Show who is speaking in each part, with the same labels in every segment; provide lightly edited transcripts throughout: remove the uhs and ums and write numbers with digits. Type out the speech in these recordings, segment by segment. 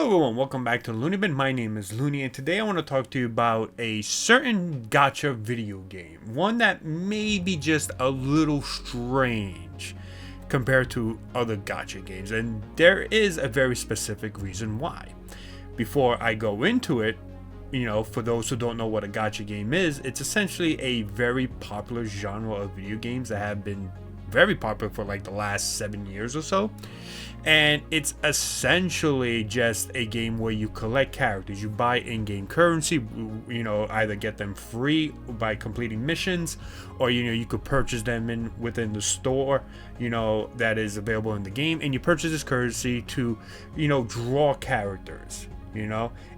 Speaker 1: Hello everyone, welcome back to Loony. My name is Loony, and today I want to talk to you about a certain gacha video game. One that may be just a little strange compared to other gacha games, and there is a very specific reason why. Before I go into it, for those who don't know what a gacha game is, it's essentially a very popular genre of video games that have been very popular for like the last 7 years or so. And it's essentially just a game where you collect characters. You buy in-game currency, either get them free by completing missions, or you could purchase them within the store, that is available in the game, and you purchase this currency to, draw characters,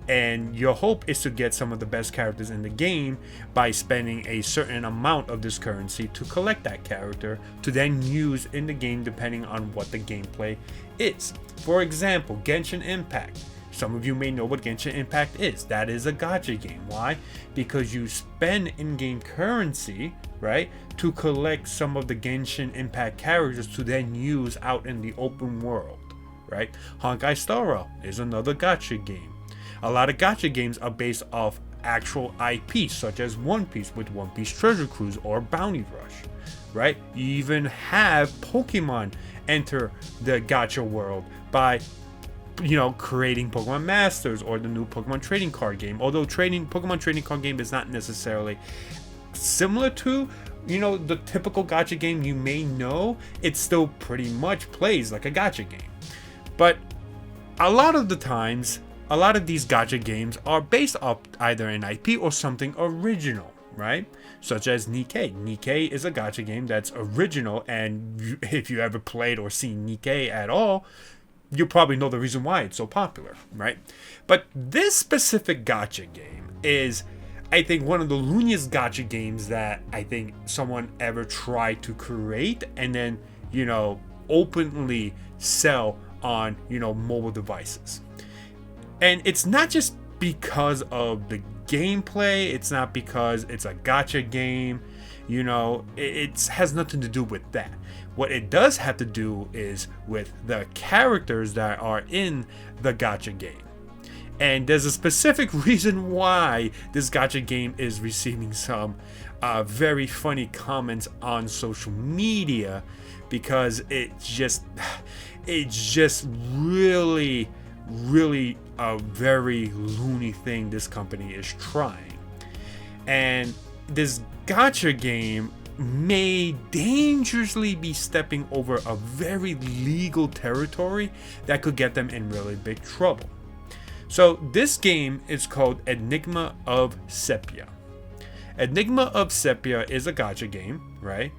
Speaker 1: and your hope is to get some of the best characters in the game by spending a certain amount of this currency to collect that character to then use in the game depending on what the gameplay is. For example, Genshin Impact. Some of you may know what Genshin Impact is. That is a gacha game. Why? Because you spend in-game currency, right, to collect some of the Genshin Impact characters to then use out in the open world, right? Honkai Star Rail is another gacha game. A lot of gacha games are based off actual IP, such as One Piece with One Piece Treasure Cruise or Bounty Rush, right? You even have Pokemon enter the gacha world by, creating Pokemon Masters or the new Pokemon trading card game. Although Pokemon trading card game is not necessarily similar to, the typical gacha game you may know, it still pretty much plays like a gacha game. But a lot of the times, a lot of these gacha games are based off either an IP or something original, right? Such as Nikkei. Nikkei is a gacha game that's original, and if you ever played or seen Nikkei at all, you probably know the reason why it's so popular, right? But this specific gacha game is, I think, one of the looniest gacha games that I think someone ever tried to create and then, openly sell on, mobile devices. And it's not just because of the gameplay, it's not because it's a gacha game, it has nothing to do with that. What it does have to do is with the characters that are in the gacha game. And there's a specific reason why this gacha game is receiving some very funny comments on social media, because it's just really a very loony thing this company is trying. And this gacha game may dangerously be stepping over a very legal territory that could get them in really big trouble. So this game is called Enigma of Sepia. Enigma of Sepia is a gacha game, right?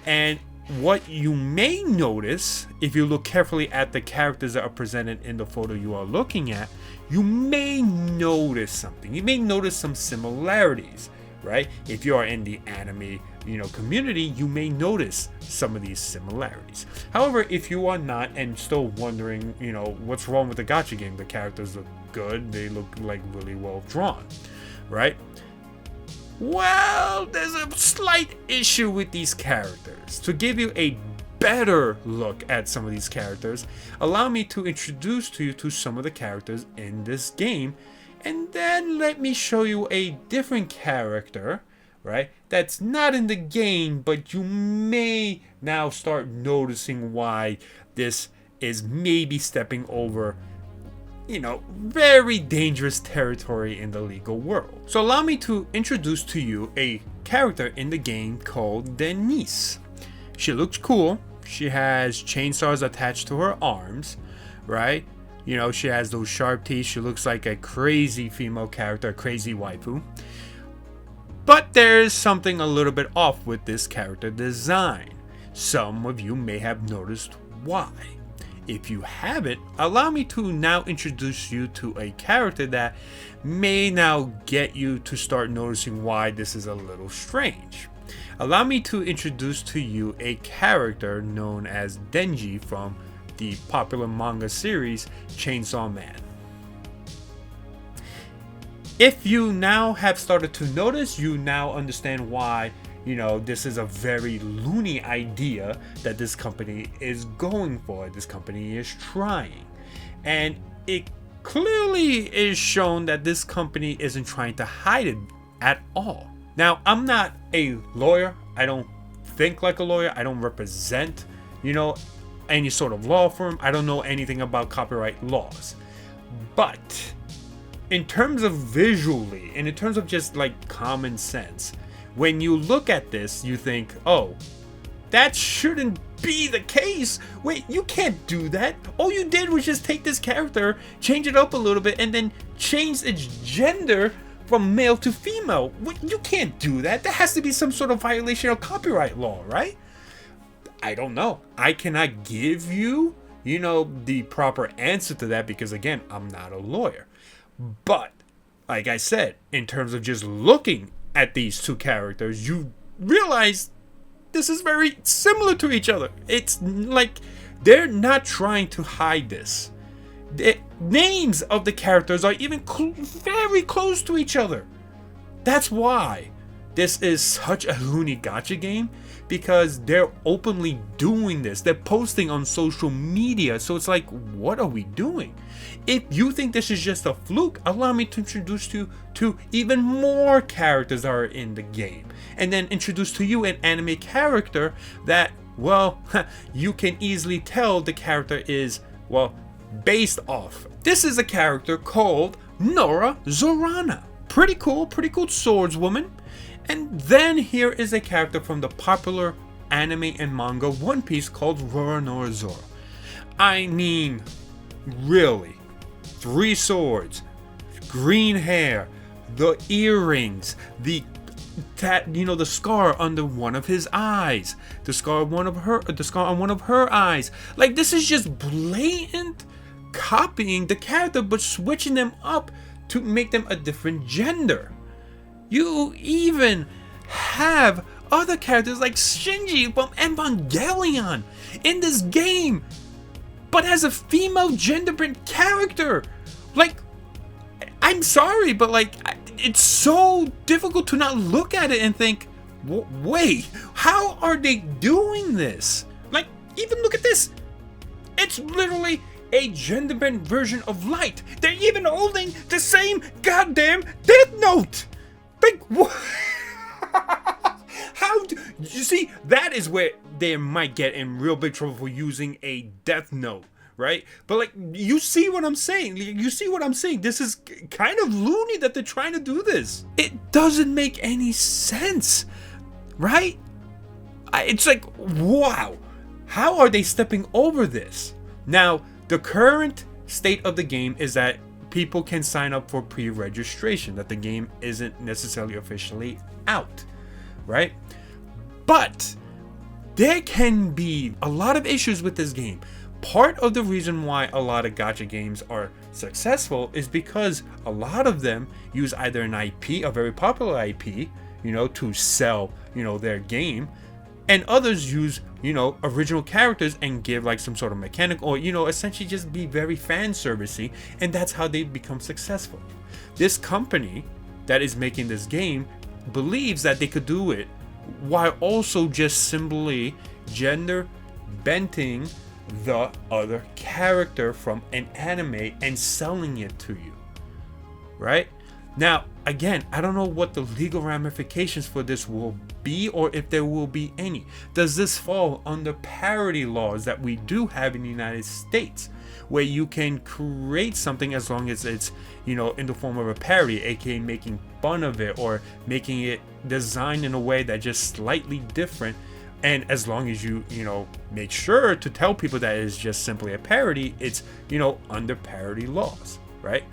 Speaker 1: And what you may notice, if you look carefully at the characters that are presented in the photo you are looking at, you may notice something. You may notice some similarities, right? If you are in the anime, community, you may notice some of these similarities. However, if you are not and still wondering, what's wrong with the gacha game, the characters look good, they look like really well drawn, right? Well, there's a slight issue with these characters. To give you a better look at some of these characters, allow me to introduce to you to some of the characters in this game, and then let me show you a different character, right, that's not in the game, but you may now start noticing why this is maybe stepping over very dangerous territory in the legal world. So allow me to introduce to you a character in the game called Denise. She looks cool. She has chainsaws attached to her arms, right? She has those sharp teeth. She looks like a crazy female character, a crazy waifu. But there's something a little bit off with this character design. Some of you may have noticed why. If you haven't, allow me to now introduce you to a character that may now get you to start noticing why this is a little strange. Allow me to introduce to you a character known as Denji from the popular manga series Chainsaw Man. If you now have started to notice, you now understand why this is a very loony idea that this company is going for, this company is trying. And it clearly is shown that this company isn't trying to hide it at all. Now, I'm not a lawyer. I don't think like a lawyer. I don't represent, any sort of law firm. I don't know anything about copyright laws. But in terms of visually, and in terms of just like common sense, when you look at this, you think, oh, that shouldn't be the case. Wait, you can't do that. All you did was just take this character, change it up a little bit, and then change its gender from male to female. Wait, you can't do that. That has to be some sort of violation of copyright law, right? I don't know. I cannot give you, the proper answer to that because, again, I'm not a lawyer. But, like I said, in terms of just looking at these two characters, you realize this is very similar to each other. It's like they're not trying to hide this. The names of the characters are even very close to each other. That's why this is such a Loony Gacha game, because they're openly doing this. They're posting on social media. So it's like, what are we doing? If you think this is just a fluke, allow me to introduce you to even more characters that are in the game. And then introduce to you an anime character that, well, you can easily tell the character is, well, based off. This is a character called Nora Zorana. Pretty cool swordswoman. And then here is a character from the popular anime and manga One Piece called Roronoa Zoro. I mean, really, 3 swords, green hair, the earrings, the scar under one of his eyes, the scar on one of her eyes. Like, this is just blatant copying the character but switching them up to make them a different gender. You even have other characters like Shinji from Evangelion in this game, but as a female genderbent character. Like, I'm sorry, but like, it's so difficult to not look at it and think, wait, how are they doing this? Like, even look at this. It's literally a genderbent version of Light. They're even holding the same goddamn Death Note. Like, what? How do you see? That is where they might get in real big trouble for using a Death Note, right? But like, you see what I'm saying? This is kind of loony that they're trying to do this. It doesn't make any sense, right? It's like, wow, how are they stepping over this? Now, the current state of the game is that people can sign up for pre-registration, that the game isn't necessarily officially out, right? But there can be a lot of issues with this game. Part of the reason why a lot of gacha games are successful is because a lot of them use either an IP, a very popular IP, to sell, their game, and others use, original characters and give like some sort of mechanic, or, essentially just be very fan servicey, and that's how they become successful. This company that is making this game believes that they could do it while also just simply gender benting the other character from an anime and selling it to you, right? Now, again, I don't know what the legal ramifications for this will be, or if there will be any. Does this fall under parody laws that we do have in the United States, where you can create something as long as it's, in the form of a parody, aka making fun of it or making it designed in a way that's just slightly different, and as long as you, make sure to tell people that it's just simply a parody, it's, under parody laws, right?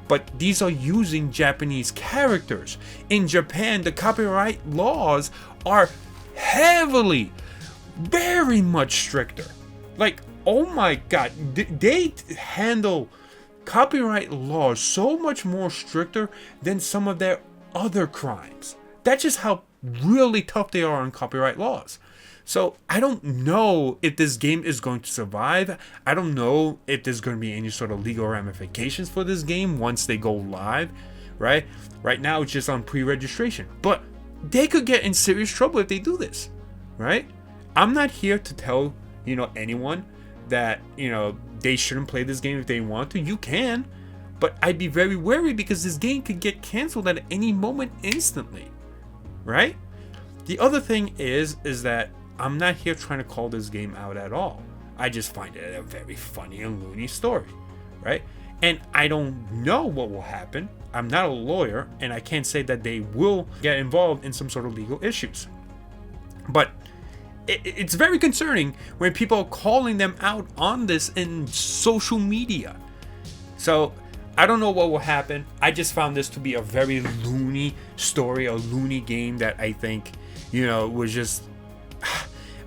Speaker 1: But these are using Japanese characters. In Japan, the copyright laws are heavily, very much stricter. Like, oh my god, they handle copyright laws so much more stricter than some of their other crimes. That's just how really tough they are on copyright laws. So I don't know if this game is going to survive. I don't know if there's going to be any sort of legal ramifications for this game once they go live, right? Right now it's just on pre-registration, but they could get in serious trouble if they do this, right? I'm not here to tell, anyone that, they shouldn't play this game if they want to. You can, but I'd be very wary because this game could get canceled at any moment instantly, right? The other thing is that I'm not here trying to call this game out at all. I just find it a very funny and loony story, right? And I don't know what will happen. I'm not a lawyer, and I can't say that they will get involved in some sort of legal issues. But it's very concerning when people are calling them out on this in social media. So I don't know what will happen. I just found this to be a very loony story, a loony game that I think, was just...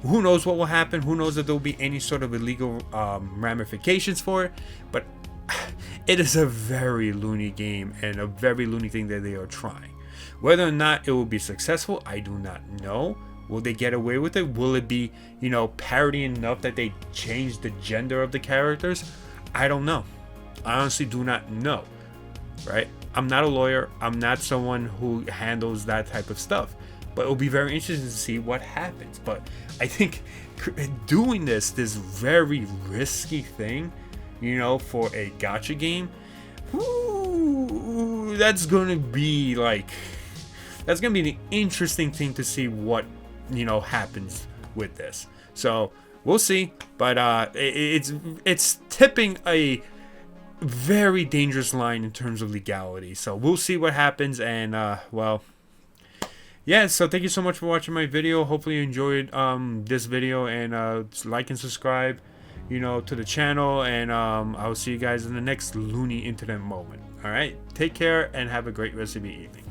Speaker 1: Who knows what will happen? Who knows if there will be any sort of illegal ramifications for it? But it is a very loony game and a very loony thing that they are trying. Whether or not it will be successful, I do not know. Will they get away with it? Will it be, parody enough that they change the gender of the characters? I don't know. I honestly do not know, right? I'm not a lawyer. I'm not someone who handles that type of stuff. But it'll be very interesting to see what happens. But I think doing this very risky thing, for a gacha game, that's gonna be the interesting thing to see what happens with this. So we'll see. But it's tipping a very dangerous line in terms of legality. So we'll see what happens. And yeah, so thank you so much for watching my video. Hopefully you enjoyed this video, and like and subscribe to the channel, and I'll see you guys in the next loony internet moment. All right, take care and have a great rest of your evening.